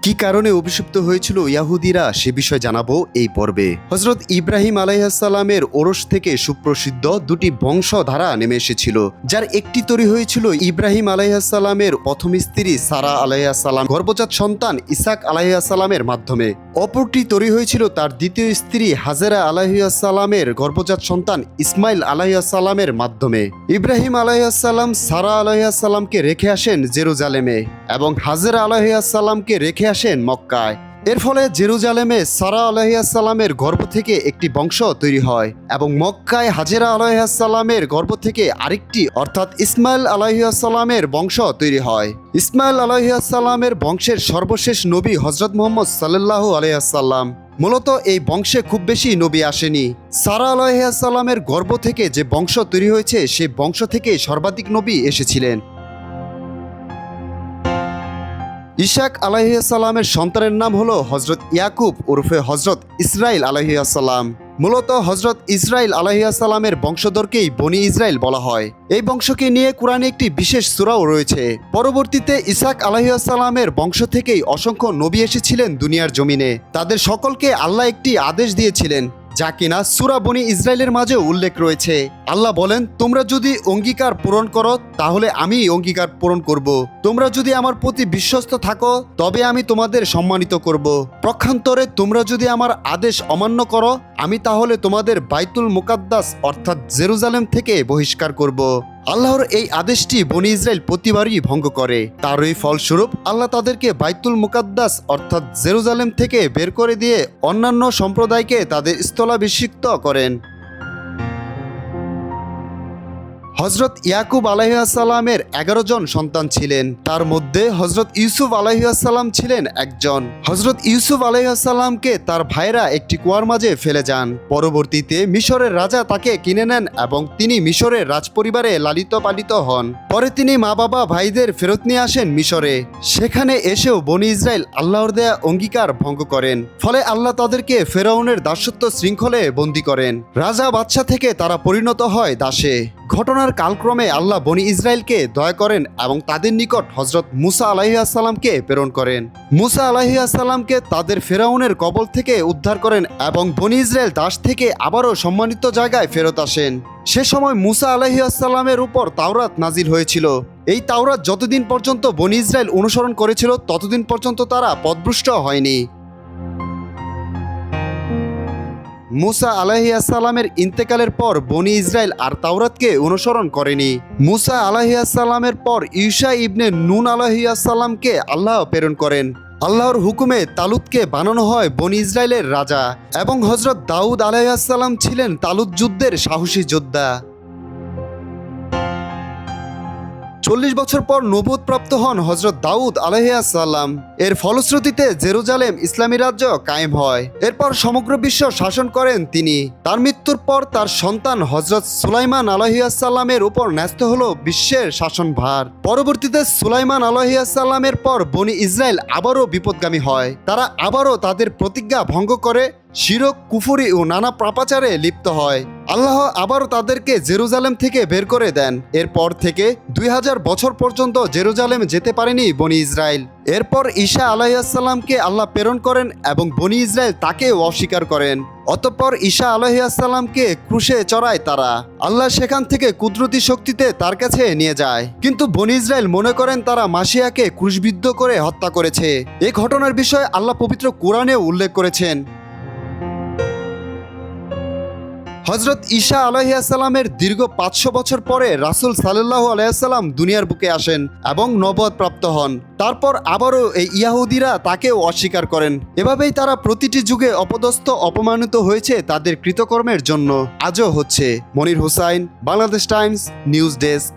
কি কারণে অভিশপ্ত হয়েছিল ইয়াহুদিরা সে বিষয়ে জানাবো এই পর্বে। হযরত ইব্রাহিম আলাইহিসসালামের ওরস থেকে সুপ্রসিদ্ধ দুটি বংশধারা নেমে এসেছিল, যার একটি তৈরি হয়েছিল ইব্রাহিম আলাইহিসসালামের প্রথম স্ত্রী সারা আলাইহিসসালাম গর্ভজাত সন্তান ইসাক আলাইহিসসালামের মাধ্যমে, অপরটি তৈরি হয়েছিল তার দ্বিতীয় স্ত্রী হাজেরা আলাইহিসসালামের গর্ভজাত সন্তান ইসমাইল আলাইহিসসালামের মাধ্যমে। ইব্রাহিম আলাইহিসসালাম সারা আলাইহিসসালামকে রেখে আসেন জেরুজালেমে এবং হাজেরা আলাইহিসসালামকে রেখে আসেন মক্কায়। এর ফলে জেরুজালেমে সারা আলাইহিসসালামের গর্ভ থেকে একটি বংশ তৈরি হয় এবং মক্কায় হাজেরা আলাইহিসসালামের গর্ভ থেকে আরেকটি অর্থাৎ ইসমাইল আলাইহিসসালামের বংশ তৈরি হয়। ইসমাইল আলাইহিসসালামের বংশের সর্বশেষ নবী হযরত মুহাম্মদ সাল্লাল্লাহু আলাইহি মূলত এই বংশে খুব বেশি নবী আসেনি। সারা আলাইহিসসালামের গর্ভ থেকে যে বংশ তৈরি হয়েছে সে বংশ থেকে সর্বাধিক নবী এসেছিলেন। ইসাক আলাইহিসসালামের সন্তানের নাম হলো হযরত ইয়াকুব ওরফে হযরত ইসরাইল আলাইহিসসালাম। মূলত হযরত ইসরাইল আলাইহিসসালামের বংশধরকেই বনি ইসরাইল বলা হয়। এই বংশকে নিয়ে কোরআনে একটি বিশেষ সূরাও রয়েছে। পরবর্তীতে ইসাক আলাইহিসসালামের বংশ থেকেই অসংখ্য নবী এসেছিলেন দুনিয়ার জমিনে। তাদের সকলকে আল্লাহ একটি আদেশ দিয়েছিলেন, যা কিনা সূরা বনি ইসরাইলের মাঝে উল্লেখ রয়েছে। আল্লাহ বলেন, তোমরা যদি অঙ্গীকার পূরণ করো তাহলে আমি অঙ্গীকার পূরণ করব। তোমরা যদি আমার প্রতি বিশ্বস্ত থাকো তবে আমি তোমাদের সম্মানিত করব। পক্ষান্তরে তোমরা যদি আমার আদেশ অমান্য করো আমি তাহলে তোমাদের বাইতুল মুকাদ্দাস অর্থাৎ জেরুজালেম থেকে বহিষ্কার করব। আল্লাহর এই আদেশটি বনি ইসরাইল প্রতিবারই ভঙ্গ করে। তারই ফলস্বরূপ আল্লাহ তাদেরকে বাইতুল মুকাদ্দাস অর্থাৎ জেরুজালেম থেকে বের করে দিয়ে অন্যান্য সম্প্রদায়কে তাদের স্থলাভিষিক্ত করেন। হযরত ইয়াকুব আলাইহিসসালামের 11 জন সন্তান ছিলেন, তার মধ্যে হযরত ইউসুফ আলাইহিসসালাম ছিলেন একজন। হযরত ইউসুফ আলাইহিসসালামকে তার ভাইরা একটি কুয়ার মাঝে ফেলে যান। পরবর্তীতে মিশরের রাজা তাকে কিনে নেন এবং তিনি মিশরের রাজপরিবারে লালিত পালিত হন। পরে তিনি মা বাবা ভাইদের ফেরত নিয়ে আসেন মিশরে। সেখানে এসেও বনি ইসরাইল আল্লাহর দেয়া অঙ্গীকার ভঙ্গ করেন। ফলে আল্লাহ তাদেরকে ফেরাউনের দাসত্ব শৃঙ্খলে বন্দী করেন। রাজা বাদশা থেকে তারা পরিণত হয় দাসে। ঘটনার কালক্রমে আল্লাহ বনি ইসরাইলকে দয়া করেন এবং তাদের নিকট হযরত মুসা আলাইহিসসালামকে প্রেরণ করেন। মুসা আলাইহিসসালামকে তাদের ফেরাউনের কবল থেকে উদ্ধার করেন এবং বনি ইসরাইল দাস থেকে আবারও সম্মানিত জায়গায় ফেরত আসেন। সে সময় মুসা আলাইহিসসালামের উপর তাওরাত নাজিল হয়েছিল। এই তাওরাত যতদিন পর্যন্ত বনি ইসরাইল অনুসরণ করেছিল ততদিন পর্যন্ত তারা পথভ্রষ্ট হয়নি। মুসা আলাইহিসসালামের ইন্তেকালের পর বনি ইসরাইল আর তাওরাতকে অনুসরণ করেনি। মুসা আলাইহিসসালামের পর ঈসা ইবনে নুন আলাইহিসসালামকে আল্লাহ প্রেরণ করেন। আল্লাহর হুকুমে তালুতকে বানানো হয় বনি ইসরাইলের রাজা এবং হযরত দাউদ আলাইহিসসালাম ছিলেন তালুত যুদ্ধের সাহসী যোদ্ধা। 40 বছর পর নবুয়ত প্রাপ্ত হন হযরত দাউদ আলাইহিসসালাম। এর ফলশ্রুতিতে জেরুজালেম ইসলামী রাজ্য কায়েম হয়। এরপর সমগ্র বিশ্ব শাসন করেন তিনি। তার মৃত্যুর পর তার সন্তান হযরত সুলাইমান আলাইহিসসালামের উপর ন্যস্ত হলো বিশ্বের শাসনভার। পরবর্তীতে সুলাইমান আলাইহিসসালামের পর বনি ইসরাইল আবারও বিপদগামী হয়। তারা আবারও তাদের প্রতিজ্ঞা ভঙ্গ করে শিরক, কুফরি ও নানা পাপাচারে লিপ্ত হয়। আল্লাহ আবারও তাদেরকে জেরুজালেম থেকে বের করে দেন। এরপর থেকে 2000 বছর পর্যন্ত জেরুজালেম যেতে পারেনি বনি ইসরাইল। এরপর ঈসা আলাইহিসসালামকে আল্লাহ প্রেরণ করেন এবং বনি ইসরাইল তাকে অস্বীকার করেন। অতঃপর ঈসা আলাইহিসসালামকে ক্রুশে চড়ায় তারা। আল্লাহ সেখান থেকে কুদরতি শক্তিতে তার কাছে নিয়ে যায়। কিন্তু বনি ইসরাইল মনে করেন তারা মাসিয়াকে ক্রুশবিদ্ধ করে হত্যা করেছে। এই ঘটনার বিষয়ে আল্লাহ পবিত্র কোরআনেও উল্লেখ করেছেন। হযরত ঈসা আলাইহিসসালামের দীর্ঘ 500 বছর পরে রাসূল সাল্লাল্লাহু আলাইহি দুনিয়ার বুকে আসেন এবং নবুয়ত প্রাপ্ত হন। তারপর আবারও এই ইয়াহুদিরা তাকেও অস্বীকার করেন। এভাবেই তারা প্রতিটি যুগে অপদস্থ অপমানিত হয়েছে তাদের কৃতকর্মের জন্য, আজও হচ্ছে। Monir Hussain, Bangladesh times, news desk.